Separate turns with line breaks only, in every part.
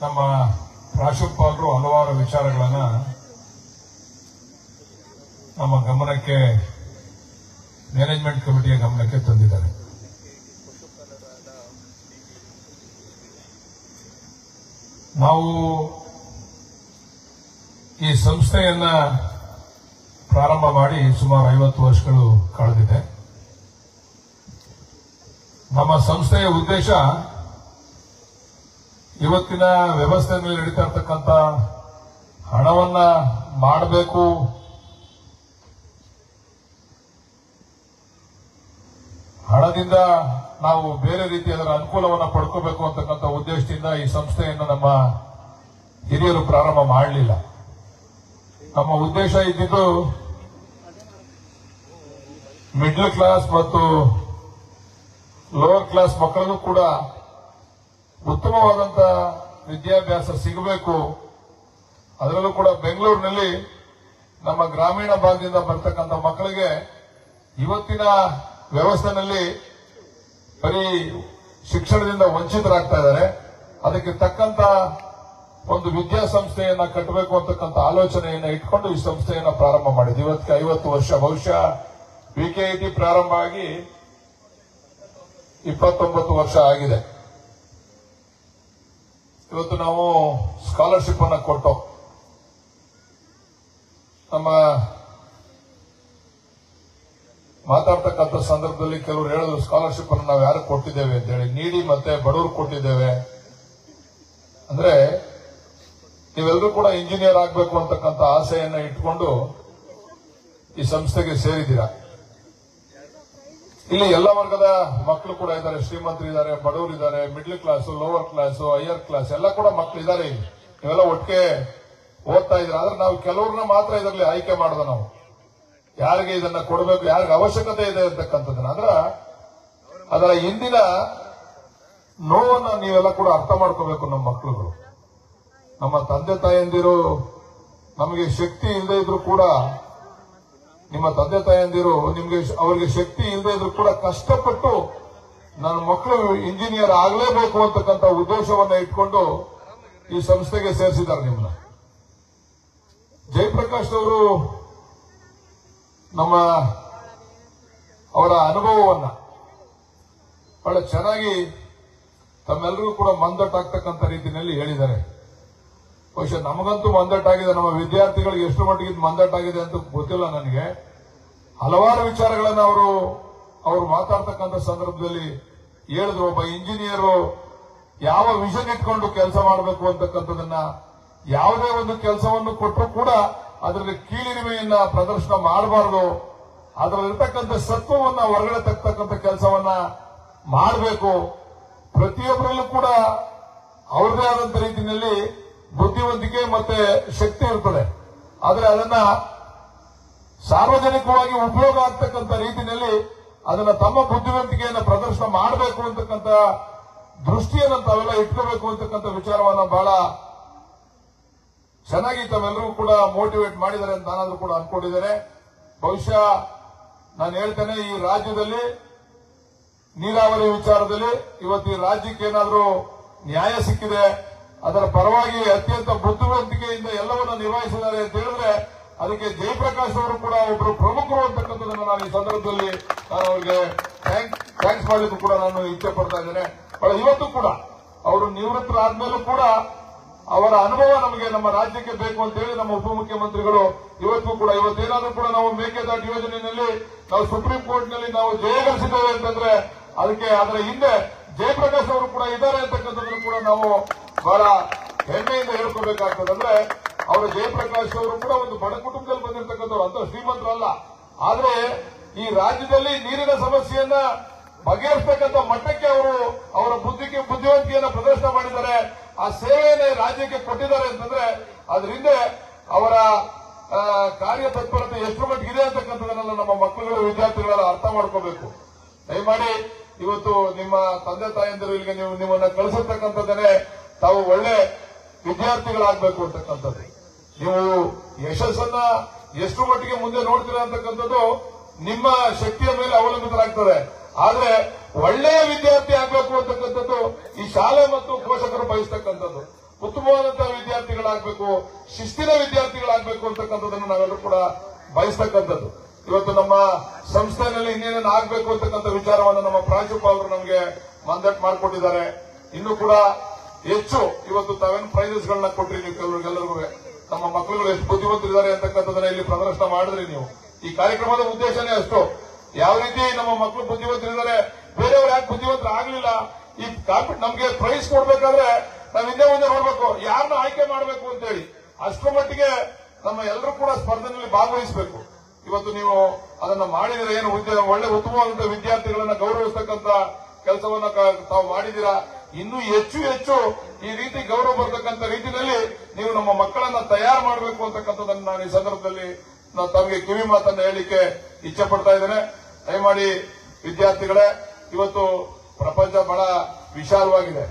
ನಮ್ಮ ಪ್ರಾಂಶುಪಾಲರು ಹಲವಾರು ವಿಚಾರಗಳನ್ನ ನಮ್ಮ ಗಮನಕ್ಕೆ, ಮ್ಯಾನೇಜ್ಮೆಂಟ್ ಕಮಿಟಿಯ ಗಮನಕ್ಕೆ ತಂದಿದ್ದಾರೆ. ನಾವು ಈ ಸಂಸ್ಥೆಯನ್ನ ಪ್ರಾರಂಭ ಮಾಡಿ ಸುಮಾರು 50 ವರ್ಷಗಳು ಕಳೆದಿದೆ. ನಮ್ಮ ಸಂಸ್ಥೆಯ ಉದ್ದೇಶ ಇವತ್ತಿನ ವ್ಯವಸ್ಥೆಯಲ್ಲಿ ನಡೀತಾ ಇರ್ತಕ್ಕಂಥ ಹಣವನ್ನ ಮಾಡಬೇಕು, ಹಣದಿಂದ ನಾವು ಬೇರೆ ರೀತಿಯ ಅದರ ಅನುಕೂಲವನ್ನು ಪಡ್ಕೋಬೇಕು ಅಂತಕ್ಕಂಥ ಉದ್ದೇಶದಿಂದ ಈ ಸಂಸ್ಥೆಯನ್ನು ನಮ್ಮ ಹಿರಿಯರು ಪ್ರಾರಂಭ ಮಾಡಲಿಲ್ಲ. ನಮ್ಮ ಉದ್ದೇಶ ಇದ್ದಿದ್ದು ಮಿಡ್ಲ್ ಕ್ಲಾಸ್ ಮತ್ತು ಲೋವರ್ ಕ್ಲಾಸ್ ಮಕ್ಕಳಿಗೂ ಕೂಡ ಉತ್ತಮವಾದಂತ ವಿದ್ಯಾಭ್ಯಾಸ ಸಿಗಬೇಕು. ಅದರಲ್ಲೂ ಕೂಡ ಬೆಂಗಳೂರಿನಲ್ಲಿ ನಮ್ಮ ಗ್ರಾಮೀಣ ಭಾಗದಿಂದ ಬರ್ತಕ್ಕಂಥ ಮಕ್ಕಳಿಗೆ ಇವತ್ತಿನ ವ್ಯವಸ್ಥೆಯಲ್ಲಿ ಬರೀ ಶಿಕ್ಷಣದಿಂದ ವಂಚಿತರಾಗ್ತಾ ಇದ್ದಾರೆ. ಅದಕ್ಕೆ ತಕ್ಕಂತ ಒಂದು ವಿದ್ಯಾಸಂಸ್ಥೆಯನ್ನ ಕಟ್ಟಬೇಕು ಅಂತಕ್ಕಂಥ ಆಲೋಚನೆಯನ್ನ ಇಟ್ಕೊಂಡು ಈ ಸಂಸ್ಥೆಯನ್ನ ಪ್ರಾರಂಭ ಮಾಡಿದ್ವಿ. ಇವತ್ತಿಗೆ 50 ವರ್ಷ. ಬಹುಶಃ ವಿಕೆಐಟಿ ಪ್ರಾರಂಭ ಆಗಿ 29 ವರ್ಷ ಆಗಿದೆ. ಇವತ್ತು ನಾವು ಸ್ಕಾಲರ್ಶಿಪ್ ಅನ್ನ ಕೊಟ್ಟು ನಮ್ಮ ಮಾತಾಡ್ತಕ್ಕಂಥ ಸಂದರ್ಭದಲ್ಲಿ ಕೆಲವರು ಹೇಳಿದ್ರು, ಸ್ಕಾಲರ್ಶಿಪ್ ಅನ್ನು ನಾವು ಯಾರು ಕೊಟ್ಟಿದ್ದೇವೆ ಅಂತ ಹೇಳಿ. ನೀಡಿ ಮತ್ತೆ ಬಡವರು ಕೊಟ್ಟಿದ್ದೇವೆ. ಅಂದ್ರೆ ನೀವೆಲ್ಲರೂ ಕೂಡ ಇಂಜಿನಿಯರ್ ಆಗಬೇಕು ಅಂತಕ್ಕಂಥ ಆಸೆಯನ್ನ ಇಟ್ಕೊಂಡು ಈ ಸಂಸ್ಥೆಗೆ ಸೇರಿದ್ದೀರಾ. ಇಲ್ಲಿ ಎಲ್ಲ ವರ್ಗದ ಮಕ್ಕಳು ಕೂಡ ಇದ್ದಾರೆ. ಶ್ರೀಮಂತರಿದ್ದಾರೆ, ಬಡವರಿದ್ದಾರೆ, middle class, lower class, higher class ಎಲ್ಲ ಕೂಡ ಮಕ್ಕಳಿದ್ದಾರೆ. ನೀವೆಲ್ಲ ಒಟ್ಟಿಗೆ ಓದ್ತಾ ಇದ್ದೀರಾ. ಆದ್ರೆ ನಾವು ಕೆಲವ್ರನ್ನ ಮಾತ್ರ ಇದರಲ್ಲಿ ಆಯ್ಕೆ ಮಾಡಿದ. ನಾವು ಯಾರಿಗೆ ಇದನ್ನ ಕೊಡಬೇಕು, ಯಾರಿಗೆ ಅವಶ್ಯಕತೆ ಇದೆ ಅಂತಕ್ಕಂಥದ್ದನ್ನ, ಅದರ ಹಿಂದಿನ ನೋವನ್ನ ನೀವೆಲ್ಲ ಕೂಡ ಅರ್ಥ ಮಾಡ್ಕೋಬೇಕು. ನಮ್ಮ ಮಕ್ಕಳುಗಳು, ನಮ್ಮ ತಂದೆ ತಾಯಂದಿರು ನಮಗೆ ಶಕ್ತಿ ಇಲ್ಲದೆ ಇದ್ರು ಕೂಡ, ನಿಮ್ಮ ತಂದೆ ತಾಯಂದಿರು ಅವರಿಗೆ ಶಕ್ತಿ ಇಲ್ಲದೆ ಇದ್ರು ಕೂಡ ಕಷ್ಟಪಟ್ಟು ನನ್ನ ಮಕ್ಕಳು ಇಂಜಿನಿಯರ್ ಆಗಲೇಬೇಕು ಅಂತಕ್ಕಂಥ ಉದ್ದೇಶವನ್ನ ಇಟ್ಕೊಂಡು ಈ ಸಂಸ್ಥೆಗೆ ಸೇರಿಸಿದ್ದಾರೆ ನಿಮ್ಮನ್ನ. ಜಯಪ್ರಕಾಶ್ ಅವರು ಅವರ ಅನುಭವವನ್ನ ಬಹಳ ಚೆನ್ನಾಗಿ ತಮ್ಮೆಲ್ಲರಿಗೂ ಕೂಡ ಮಂದಟ್ಟಾಗ್ತಕ್ಕಂಥ ರೀತಿಯಲ್ಲಿ ಹೇಳಿದ್ದಾರೆ. ಬಹುಶಃ ನಮಗಂತೂ ಮಂದಟ್ಟಾಗಿದೆ, ನಮ್ಮ ವಿದ್ಯಾರ್ಥಿಗಳಿಗೆ ಎಷ್ಟು ಮಟ್ಟಿಗೆ ಮಂದಟ್ಟಾಗಿದೆ ಅಂತ ಗೊತ್ತಿಲ್ಲ ನನಗೆ. ಹಲವಾರು ವಿಚಾರಗಳನ್ನ ಅವರು ಮಾತಾಡ್ತಕ್ಕಂಥ ಸಂದರ್ಭದಲ್ಲಿ ಹೇಳಿದ್ರು. ಒಬ್ಬ ಇಂಜಿನಿಯರ್ ಯಾವ ವಿಷನ್ ಇಟ್ಕೊಂಡು ಕೆಲಸ ಮಾಡಬೇಕು ಅಂತಕ್ಕಂಥದನ್ನ, ಯಾವುದೇ ಒಂದು ಕೆಲಸವನ್ನು ಕೊಟ್ಟರು ಕೂಡ ಅದರಲ್ಲಿ ಕೀಳಿರಿಮೆಯನ್ನ ಪ್ರದರ್ಶನ ಮಾಡಬಾರದು, ಅದರಲ್ಲಿರ್ತಕ್ಕಂಥ ಸತ್ವವನ್ನ ಹೊರಗಡೆ ತಕ್ಕತಕ್ಕಂಥ ಕೆಲಸವನ್ನ ಮಾಡಬೇಕು. ಪ್ರತಿಯೊಬ್ಬರಲ್ಲೂ ಕೂಡ ಅವ್ರದೇ ಆದಂತ ರೀತಿಯಲ್ಲಿ ಬುದ್ಧಿವಂತಿಕೆ ಮತ್ತೆ ಶಕ್ತಿ ಇರ್ತದೆ. ಆದ್ರೆ ಅದನ್ನ ಸಾರ್ವಜನಿಕವಾಗಿ ಉಪಯೋಗ ಆಗ್ತಕ್ಕಂಥ ರೀತಿಯಲ್ಲಿ ಅದನ್ನ ತಮ್ಮ ಬುದ್ಧಿವಂತಿಕೆಯನ್ನು ಪ್ರದರ್ಶನ ಮಾಡಬೇಕು ಅಂತಕ್ಕಂಥ ದೃಷ್ಟಿಯನ್ನು ತಾವೆಲ್ಲ ಇಟ್ಕೋಬೇಕು ಅಂತಕ್ಕಂಥ ವಿಚಾರವನ್ನ ಬಹಳ ಚೆನ್ನಾಗಿ ತಾವೆಲ್ಲರೂ ಕೂಡ ಮೋಟಿವೇಟ್ ಮಾಡಿದ್ದಾರೆ ಅಂತ ನಾನಾದ್ರೂ ಕೂಡ ಅನ್ಕೊಂಡಿದ್ದೇನೆ. ಬಹುಶಃ ನಾನು ಹೇಳ್ತೇನೆ, ಈ ರಾಜ್ಯದಲ್ಲಿ ನೀರಾವರಿ ವಿಚಾರದಲ್ಲಿ ಇವತ್ತು ಈ ರಾಜ್ಯಕ್ಕೆ ಏನಾದರೂ ನ್ಯಾಯ ಸಿಕ್ಕಿದೆ, ಅದರ ಪರವಾಗಿ ಅತ್ಯಂತ ಬುದ್ಧಿವಂತಿಕೆಯಿಂದ ಎಲ್ಲವನ್ನ ನಿಭಾಯಿಸಿದ್ದಾರೆ ಅಂತ ಹೇಳಿದ್ರೆ ಅದಕ್ಕೆ ಜಯಪ್ರಕಾಶ್ ಅವರು ಕೂಡ ಒಬ್ಬರು ಪ್ರಮುಖರು ಅಂತಕ್ಕಂಥದ್ದನ್ನು ನಾನು ಈ ಸಂದರ್ಭದಲ್ಲಿ ನಾನು ಅವರಿಗೆ ಥ್ಯಾಂಕ್ಸ್ ಮಾಡಲಿಕ್ಕೂ ಕೂಡ ನಾನು ಇಚ್ಛೆ ಪಡ್ತಾ ಇದ್ದೇನೆ. ಇವತ್ತು ಕೂಡ ಅವರು ನಿವೃತ್ತರಾದ್ಮೇಲೂ ಕೂಡ ಅವರ ಅನುಭವ ನಮಗೆ ನಮ್ಮ ರಾಜ್ಯಕ್ಕೆ ಬೇಕು ಅಂತ ಹೇಳಿ ನಮ್ಮ ಉಪಮುಖ್ಯಮಂತ್ರಿಗಳು ಇವತ್ತೇನಾದ್ರೂ ಕೂಡ ನಾವು ಮೇಕೆದಾಟು ಯೋಜನೆಯಲ್ಲಿ ನಾವು ಸುಪ್ರೀಂ ಕೋರ್ಟ್ ನಲ್ಲಿ ನಾವು ಜಯಗಳಿಸಿದ್ದೇವೆ ಅಂತಂದ್ರೆ ಅದಕ್ಕೆ ಅದರ ಹಿಂದೆ ಜಯಪ್ರಕಾಶ್ ಅವರು ಕೂಡ ಇದ್ದಾರೆ ಅಂತಕ್ಕಂಥದ್ದನ್ನು ಕೂಡ ನಾವು ಬಹಳ ಹೆಮ್ಮೆಯಿಂದ ಹೇಳ್ಕೋಬೇಕಾಗ್ತದೆ. ಅಂದ್ರೆ ಅವರು ಜಯಪ್ರಕಾಶ್ ಅವರು ಕೂಡ ಒಂದು ಬಡ ಕುಟುಂಬದಲ್ಲಿ ಬಂದಿರತಕ್ಕಂಥವ್ರು, ಅಂತ ಶ್ರೀಮಂತರಲ್ಲ. ಆದ್ರೆ ಈ ರಾಜ್ಯದಲ್ಲಿ ನೀರಿನ ಸಮಸ್ಯೆಯನ್ನ ಬಗೆಹರಿಸತಕ್ಕಂಥ ಮಟ್ಟಕ್ಕೆ ಅವರ ಬುದ್ಧಿವಂತಿಕೆಯನ್ನ ಪ್ರದರ್ಶನ ಮಾಡಿದ್ದಾರೆ. ಆ ಸೇವೆಯನ್ನೇ ರಾಜ್ಯಕ್ಕೆ ಕೊಟ್ಟಿದ್ದಾರೆ ಅಂತಂದ್ರೆ ಅದ್ರ ಹಿಂದೆ ಅವರ ಕಾರ್ಯತತ್ಪರತೆ ಎಷ್ಟು ಮಟ್ಟಿಗಿದೆ ಅಂತಕ್ಕಂಥದನ್ನೆಲ್ಲ ನಮ್ಮ ಮಕ್ಕಳುಗಳು, ವಿದ್ಯಾರ್ಥಿಗಳೆಲ್ಲ ಅರ್ಥ ಮಾಡ್ಕೋಬೇಕು. ದಯಮಾಡಿ ಇವತ್ತು ನಿಮ್ಮ ತಂದೆ ತಾಯಂದಿರು ಇಲ್ಲಿಗೆ ನಿಮ್ಮನ್ನ ಕಳಿಸಿರ್ತಕ್ಕಂಥದ್ದನ್ನೇ ತಾವು ಒಳ್ಳೆ ವಿದ್ಯಾರ್ಥಿಗಳಾಗಬೇಕು ಅಂತಕ್ಕಂಥದ್ದು. ನೀವು ಯಶಸ್ಸನ್ನ ಎಷ್ಟು ಮಟ್ಟಿಗೆ ಮುಂದೆ ನೋಡ್ತೀರಾ ಅಂತಕ್ಕಂಥದ್ದು ನಿಮ್ಮ ಶಕ್ತಿಯ ಮೇಲೆ ಅವಲಂಬಿತರಾಗ್ತದೆ. ಆದ್ರೆ ಒಳ್ಳೆಯ ವಿದ್ಯಾರ್ಥಿ ಆಗಬೇಕು ಅಂತಕ್ಕಂಥದ್ದು ಈ ಶಾಲೆ ಮತ್ತು ಪೋಷಕರು ಬಯಸ್ತಕ್ಕಂಥದ್ದು. ಉತ್ತಮವಾದಂತಹ ವಿದ್ಯಾರ್ಥಿಗಳಾಗಬೇಕು, ಶಿಸ್ತಿನ ವಿದ್ಯಾರ್ಥಿಗಳಾಗಬೇಕು ಅಂತಕ್ಕಂಥದ್ದನ್ನು ನಾವೆಲ್ಲರೂ ಕೂಡ ಬಯಸ್ತಕ್ಕಂಥದ್ದು. ಇವತ್ತು ನಮ್ಮ ಸಂಸ್ಥೆಯಲ್ಲಿ ಇನ್ನೇನೇನು ಆಗಬೇಕು ಅಂತಕ್ಕಂಥ ವಿಚಾರವನ್ನು ನಮ್ಮ ಪ್ರಾಂಶುಪಾಲರು ನಮಗೆ ಮಂದಟ್ ಮಾಡಿಕೊಟ್ಟಿದ್ದಾರೆ. ಇನ್ನು ಕೂಡ ಹೆಚ್ಚು ಇವತ್ತು ತಾವೇನು ಪ್ರೈಸಸ್ಗಳನ್ನ ಕೊಟ್ರಿ ನೀವು ಕೆಲವರಿಗೆಲ್ಲರಿಗೂ, ನಮ್ಮ ಮಕ್ಕಳುಗಳು ಎಷ್ಟು ಬುದ್ಧಿವಂತರಿದ್ದಾರೆ ಅಂತಕ್ಕಂಥದನ್ನ ಇಲ್ಲಿ ಪ್ರದರ್ಶನ ಮಾಡಿದ್ರಿ ನೀವು. ಈ ಕಾರ್ಯಕ್ರಮದ ಉದ್ದೇಶನೇ ಅಷ್ಟು. ಯಾವ ರೀತಿ ನಮ್ಮ ಮಕ್ಕಳು ಬುದ್ಧಿವಂತರಿದ್ದಾರೆ, ಬೇರೆಯವರು ಯಾಕೆ ಬುದ್ಧಿವಂತರು ಆಗ್ಲಿಲ್ಲ, ಈ ನಮ್ಗೆ ಪ್ರೈಸ್ ಕೊಡ್ಬೇಕಾದ್ರೆ ನಾವ್ ಹಿಂದೆ ಮುಂದೆ ನೋಡ್ಬೇಕು, ಯಾರನ್ನ ಆಯ್ಕೆ ಮಾಡಬೇಕು ಅಂತ ಹೇಳಿ. ಅಷ್ಟರ ಮಟ್ಟಿಗೆ ನಮ್ಮ ಎಲ್ಲರೂ ಕೂಡ ಸ್ಪರ್ಧೆಯಲ್ಲಿ ಭಾಗವಹಿಸಬೇಕು. ಇವತ್ತು ನೀವು ಅದನ್ನ ಮಾಡಿದ್ರೆ ಏನು ಒಳ್ಳೆ ಉತ್ತಮವಾದಂತಹ ವಿದ್ಯಾರ್ಥಿಗಳನ್ನ ಗೌರವಿಸ್ತಕ್ಕಂಥ ಕೆಲಸವನ್ನ ತಾವು ಮಾಡಿದ್ದೀರಾ. ಇನ್ನೂ ಹೆಚ್ಚು ಹೆಚ್ಚು ಈ ರೀತಿ ಗೌರವ ಬರ್ತಕ್ಕಂಥ ರೀತಿಯಲ್ಲಿ ನೀವು ನಮ್ಮ ಮಕ್ಕಳನ್ನ ತಯಾರು ಮಾಡಬೇಕು ಅಂತಕ್ಕಂಥದ್ದನ್ನು ನಾನು ಈ ಸಂದರ್ಭದಲ್ಲಿ ತಮಗೆ ಕಿವಿ ಮಾತನ್ನ ಹೇಳಲಿಕ್ಕೆ ಇಚ್ಛೆ ಪಡ್ತಾ ಇದ್ದೇನೆ. ದಯಮಾಡಿ ವಿದ್ಯಾರ್ಥಿಗಳೇ, ಇವತ್ತು ಪ್ರಪಂಚ ಬಹಳ ವಿಶಾಲವಾಗಿದೆ.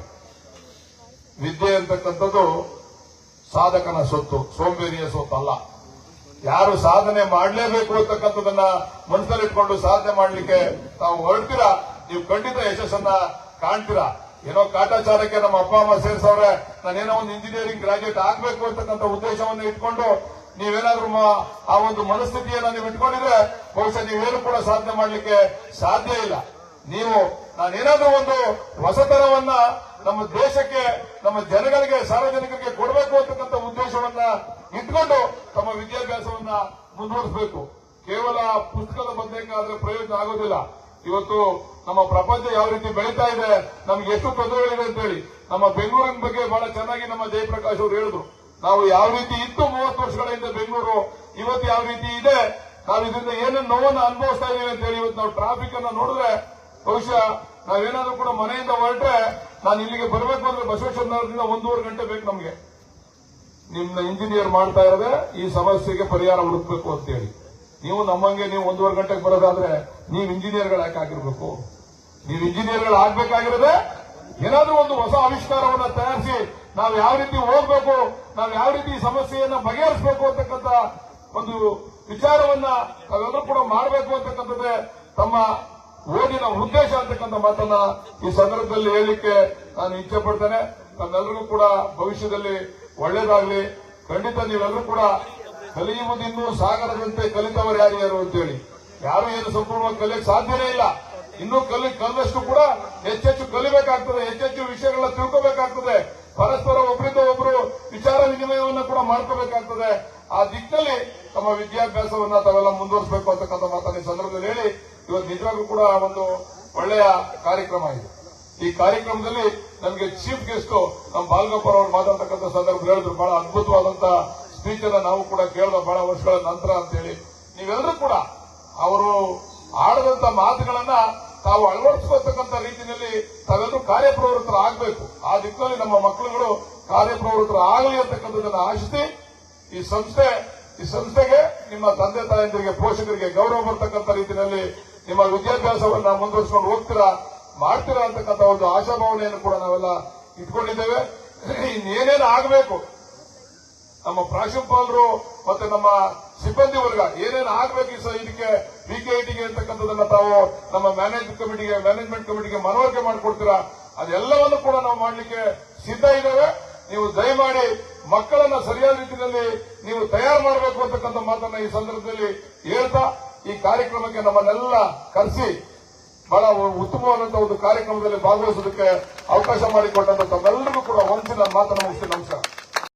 ವಿದ್ಯೆ ಅಂತಕ್ಕಂಥದ್ದು ಸಾಧಕನ ಸೊತ್ತು, ಸೋಂಬೇರಿಯ ಸೊತ್ತು ಅಲ್ಲ. ಯಾರು ಸಾಧನೆ ಮಾಡಲೇಬೇಕು ಅಂತಕ್ಕಂಥದನ್ನ ಮನಸ್ಸಲ್ಲಿಟ್ಕೊಂಡು ಸಾಧನೆ ಮಾಡಲಿಕ್ಕೆ ತಾವು ಹೊರಡ್ತೀರಾ, ನೀವು ಖಂಡಿತ ಯಶಸ್ಸನ್ನ ಕಾಣ್ತೀರಾ. ಏನೋ ಕಾಟಾಚಾರಕ್ಕೆ ನಮ್ಮ ಅಪ್ಪ ಅಮ್ಮ ಸೇರಿಸವ್ರೆ, ನಾನೇನೋ ಒಂದು ಇಂಜಿನಿಯರಿಂಗ್ ಗ್ರಾಜುಯೇಟ್ ಆಗ್ಬೇಕು ಅಂತಕ್ಕಂಥ ಉದ್ದೇಶವನ್ನು ಇಟ್ಕೊಂಡು ನೀವೇನಾದ್ರೂ ಆ ಒಂದು ಮನಸ್ಥಿತಿಯನ್ನ ನೀವು ಇಟ್ಕೊಂಡಿದ್ರೆ ಬಹುಶಃ ನೀವೇನು ಕೂಡ ಸಾಧನೆ ಮಾಡಲಿಕ್ಕೆ ಸಾಧ್ಯ ಇಲ್ಲ. ನೀವು ನಾನೇನಾದ್ರೂ ಒಂದು ಹೊಸತನವನ್ನ ನಮ್ಮ ದೇಶಕ್ಕೆ, ನಮ್ಮ ಜನಗಳಿಗೆ, ಸಾರ್ವಜನಿಕರಿಗೆ ಕೊಡಬೇಕು ಅಂತಕ್ಕಂಥ ಉದ್ದೇಶವನ್ನ ಇಟ್ಕೊಂಡು ತಮ್ಮ ವಿದ್ಯಾಭ್ಯಾಸವನ್ನ ಮುಂದುವರಿಸಬೇಕು. ಕೇವಲ ಪುಸ್ತಕದ ಬದನೆಕಾದ್ರೆ ಪ್ರಯೋಜನ ಆಗೋದಿಲ್ಲ. ಇವತ್ತು ನಮ್ಮ ಪ್ರಪಂಚ ಯಾವ ರೀತಿ ಬೆಳೀತಾ ಇದೆ, ನಮ್ಗೆ ಎಷ್ಟು ತೊಂದರೆಗಳಿದೆ ಅಂತ ಹೇಳಿ ನಮ್ಮ ಬೆಂಗಳೂರಿನ ಬಗ್ಗೆ ಬಹಳ ಚೆನ್ನಾಗಿ ನಮ್ಮ ಜಯಪ್ರಕಾಶ್ ಅವರು ಹೇಳಿದ್ರು. ನಾವು ಯಾವ ರೀತಿ ಇತ್ತು 30 ವರ್ಷಗಳ ಹಿಂದೆ ಬೆಂಗಳೂರು, ಇವತ್ತು ಯಾವ ರೀತಿ ಇದೆ, ನಾವು ಇದರಿಂದ ಏನೇನು ನೋವನ್ನು ಅನುಭವಿಸ್ತಾ ಇದೀವಿ ಅಂತ ಹೇಳಿ. ಇವತ್ತು ನಾವು ಟ್ರಾಫಿಕ್ ಅನ್ನ ನೋಡಿದ್ರೆ ಬಹುಶಃ ನಾವೇನಾದ್ರೂ ಕೂಡ ಮನೆಯಿಂದ ಹೊರಟ್ರೆ, ನಾನು ಇಲ್ಲಿಗೆ ಬರಬೇಕು ಅಂದ್ರೆ ಬಸವೇಶ್ವರ ನಗರದಿಂದ 1.5 ಗಂಟೆ ಬೇಕು ನಮ್ಗೆ. ನಿಮ್ನ ಇಂಜಿನಿಯರ್ ಮಾಡ್ತಾ ಇರೋದೇ ಈ ಸಮಸ್ಯೆಗೆ ಪರಿಹಾರ ಹುಡುಕ್ಬೇಕು ಅಂತ ಹೇಳಿ. ನೀವು ನಮ್ಮಂಗೆ ನೀವು 1.5 ಗಂಟೆಗೆ ಬರೋದಾದ್ರೆ ನೀವು ಇಂಜಿನಿಯರ್ಗಳು ಯಾಕೆ ಆಗಿರ್ಬೇಕು? ನೀವು ಇಂಜಿನಿಯರ್ಗಳು ಆಗ್ಬೇಕಾಗಿರೋದೇ ಏನಾದ್ರೂ ಒಂದು ಹೊಸ ಆವಿಷ್ಕಾರವನ್ನ ತಯಾರಿಸಿ ನಾವು ಯಾವ ರೀತಿ ಹೋಗ್ಬೇಕು, ನಾವು ಯಾವ ರೀತಿ ಈ ಸಮಸ್ಯೆಯನ್ನ ಬಗೆಹರಿಸಬೇಕು ಅಂತಕ್ಕಂಥ ಒಂದು ವಿಚಾರವನ್ನ ನಾವೆಲ್ಲರೂ ಕೂಡ ಮಾಡಬೇಕು ಅಂತಕ್ಕಂಥದ್ದೇ ತಮ್ಮ ಓದಿನ ಉದ್ದೇಶ ಅಂತಕ್ಕಂಥ ಮಾತನ್ನ ಈ ಸಂದರ್ಭದಲ್ಲಿ ಹೇಳಲಿಕ್ಕೆ ನಾನು ಇಚ್ಛೆ ಪಡ್ತೇನೆ. ನಮ್ಮೆಲ್ಲರಿಗೂ ಕೂಡ ಭವಿಷ್ಯದಲ್ಲಿ ಒಳ್ಳೇದಾಗ್ಲಿ. ಖಂಡಿತ ನೀವೆಲ್ಲರೂ ಕೂಡ ಕಲಿಯುವುದು ಇನ್ನೂ ಸಾಗರದಂತೆ ಕಲಿತವರು ಯಾರು ಅಂತೇಳಿ ಯಾರು ಏನು ಸಂಪೂರ್ಣವಾಗಿ ಕಲಿಯಕ್ಕೆ ಸಾಧ್ಯನೇ ಇಲ್ಲ. ಇನ್ನೂ ಕಲಿದಷ್ಟು ಕೂಡ ಹೆಚ್ಚೆಚ್ಚು ಕಲಿಬೇಕಾಗ್ತದೆ, ಹೆಚ್ಚೆಚ್ಚು ವಿಷಯಗಳನ್ನ ತಿಳ್ಕೋಬೇಕಾಗ್ತದೆ, ಪರಸ್ಪರ ಒಬ್ಬರಿಂದ ಒಬ್ಬರು ವಿಚಾರ ವಿನಿಮಯವನ್ನು ಕೂಡ ಮಾಡ್ಕೋಬೇಕಾಗ್ತದೆ. ಆ ದಿಕ್ಕಿನಲ್ಲಿ ತಮ್ಮ ವಿದ್ಯಾಭ್ಯಾಸವನ್ನ ತಾವೆಲ್ಲ ಮುಂದುವರಿಸಬೇಕು ಅಂತಕ್ಕಂಥ ಮಾತನ್ನ ಈ ಸಂದರ್ಭದಲ್ಲಿ ಹೇಳಿ, ಇವತ್ತು ನಿಜವಾಗ್ಲೂ ಕೂಡ ಒಂದು ಒಳ್ಳೆಯ ಕಾರ್ಯಕ್ರಮ ಇದೆ. ಈ ಕಾರ್ಯಕ್ರಮದಲ್ಲಿ ನಮಗೆ ಚೀಫ್ ಗೆಸ್ಟ್ ನಮ್ಮ ಬಾಲ್ಗಪ್ಪರ್ ಅವರು ಮಾತಾಡ್ತಕ್ಕಂಥ ಸಂದರ್ಭದಲ್ಲಿ ಹೇಳಿದ್ರು, ಬಹಳ ಅದ್ಭುತವಾದಂತ ಸ್ಪೀಚ್ ಅನ್ನ ನಾವು ಕೂಡ ಕೇಳಿದ ಬಹಳ ವರ್ಷಗಳ ನಂತರ ಅಂತ ಹೇಳಿ. ನೀವೆಲ್ಲರೂ ಕೂಡ ಅವರು ಆಡದಂತ ಮಾತುಗಳನ್ನ ತಾವು ಅಳವಡಿಸ್ಕೊಳ್ತಕ್ಕಂಥ ರೀತಿಯಲ್ಲಿ ತಾವೆಲ್ಲರೂ ಕಾರ್ಯಪ್ರವೃತ್ತರಾಗಬೇಕು. ಆ ದಿಕ್ಕಿನಲ್ಲಿ ನಮ್ಮ ಮಕ್ಕಳುಗಳು ಕಾರ್ಯಪ್ರವೃತ್ತರು ಆಗಲಿ ಅಂತಕ್ಕಂಥದ್ದನ್ನ ಆಶಿಸಿ ಈ ಸಂಸ್ಥೆಗೆ ನಿಮ್ಮ ತಂದೆ ತಾಯಂದಿರಿಗೆ, ಪೋಷಕರಿಗೆ ಗೌರವ ಬರ್ತಕ್ಕಂಥ ರೀತಿಯಲ್ಲಿ ನಿಮ್ಮ ವಿದ್ಯಾಭ್ಯಾಸವನ್ನ ಮುಂದುವರಿಸಿಕೊಂಡು ಮಾಡ್ತೀರಾ ಅಂತಕ್ಕಂಥ ಒಂದು ಆಶಾಭಾವನೆಯನ್ನು ಕೂಡ ನಾವೆಲ್ಲ ಇಟ್ಕೊಂಡಿದ್ದೇವೆ. ಇನ್ನೇನೇನು ಆಗಬೇಕು, ನಮ್ಮ ಪ್ರಾಂಶುಪಾಲರು ಮತ್ತೆ ನಮ್ಮ ಸಿಬ್ಬಂದಿ ವರ್ಗ ಏನೇನು ಆಗಬೇಕು ಇದಕ್ಕೆ ವಿಕೆಐಟಿಗೆ ಅಂತಕ್ಕಂಥದನ್ನ ತಾವು ನಮ್ಮ ಮ್ಯಾನೇಜ್ಮೆಂಟ್ ಕಮಿಟಿಗೆ ಮನವರಿಕೆ ಮಾಡಿಕೊಡ್ತೀರಾ, ಅದೆಲ್ಲವನ್ನು ಕೂಡ ನಾವು ಮಾಡಲಿಕ್ಕೆ ಸಿದ್ಧ ಇದ್ದೇವೆ. ನೀವು ದಯಮಾಡಿ ಮಕ್ಕಳನ್ನ ಸರಿಯಾದ ರೀತಿಯಲ್ಲಿ ನೀವು ತಯಾರು ಮಾಡಬೇಕು ಅಂತಕ್ಕಂಥ ಮಾತನ್ನ ಈ ಸಂದರ್ಭದಲ್ಲಿ ಹೇಳ್ತಾ ಈ ಕಾರ್ಯಕ್ರಮಕ್ಕೆ ನಮ್ಮನ್ನೆಲ್ಲ ಕರೆಸಿ ಬಹಳ ಉತ್ತಮವಾದಂತಹ ಒಂದು ಕಾರ್ಯಕ್ರಮದಲ್ಲಿ ಭಾಗವಹಿಸೋದಕ್ಕೆ ಅವಕಾಶ ಮಾಡಿಕೊಟ್ಟಂತ ತಮ್ಮೆಲ್ಲರಿಗೂ ಕೂಡ ವಂಚನೆ ಮಾತನ್ನು ಮುಗಿಸಿ ನಮಸ್ಕಾರ.